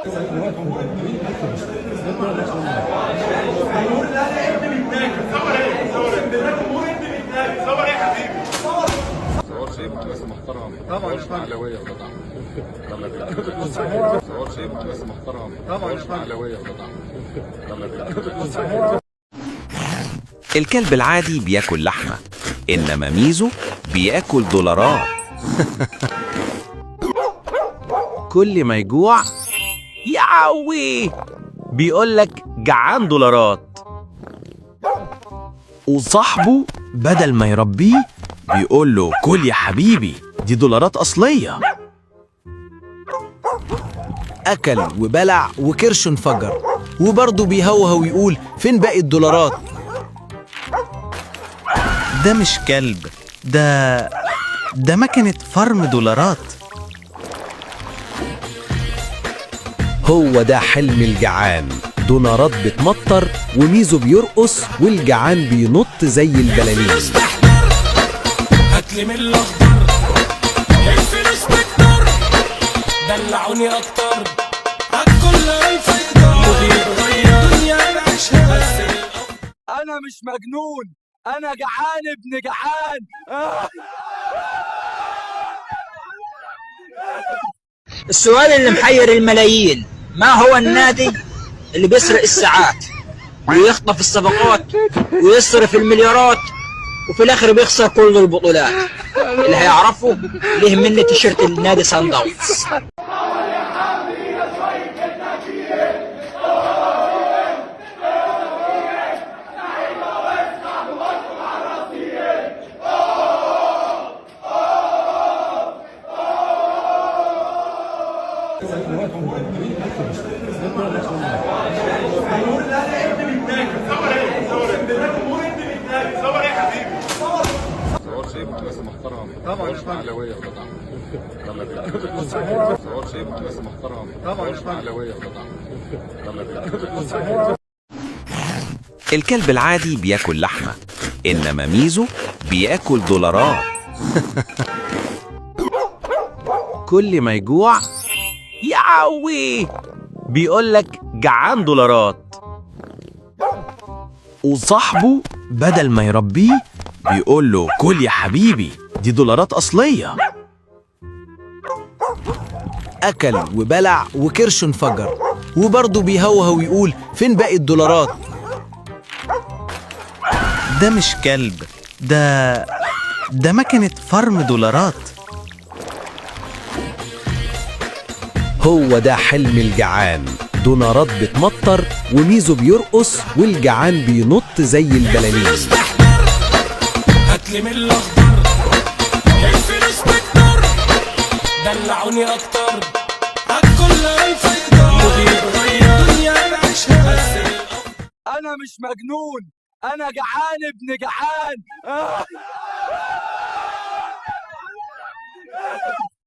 بس محترم طبعا يا اهلاويه وجدع. يلا بينا. صور شيء بس محترم طبعا يا اهلاويه وجدع. يلا بينا. الكلب العادي بياكل لحمه، انما ميزو بياكل دولارات. كل ما يجوع يعوي بيقولك جعان دولارات، وصاحبه بدل ما يربيه بيقول له كل يا حبيبي دي دولارات أصلية. أكل وبلع وكرشه انفجر، وبرضه بيهوهو ويقول فين باقي الدولارات؟ ده مش كلب، ده مكنة فرم دولارات. هو ده حلم الجعان، دولارات بتمطر وميزو بيرقص والجعان بينط زي البلالين. هاتلي من الاخضر الفلوس بتضر، دلعوني اكتر هالكل الفيضان وبيتغير الدنيا بعيشها. انا مش مجنون، انا جعان ابن جعان. السؤال اللي محير الملايين، ما هو النادي اللي بيسرق الساعات ويخطف الصفقات ويصرف المليارات وفي الاخر بيخسر كل البطولات؟ اللي هيعرفه ليه مني تيشيرت النادي سان داونز. صور شيء بس محترم طبعا يا اهلاويه وجدع. يلا بينا. صور شيء بس محترم طبعا يا اهلاويه وجدع. يلا بينا. الكلب العادي بياكل لحمه، انما ميزو بياكل دولارات. كل ما يجوع يعوي بيقولك جعان دولارات، وصاحبه بدل ما يربيه بيقول له كل يا حبيبي دي دولارات أصلية. أكل وبلع وكرشه انفجر، وبرضه بيهوهو ويقول فين باقي الدولارات؟ ده مش كلب، ده مكنة فرم دولارات. هو ده حلم الجعان، دولارات بتمطر وميزو بيرقص والجعان بينط زي البلالين. هاتلي من الاخضر الفلوس بتضر، دلعوني اكتر هالكل الفيضان وبيتغير الدنيا بعيشها. انا مش مجنون، انا جعان ابن جعان.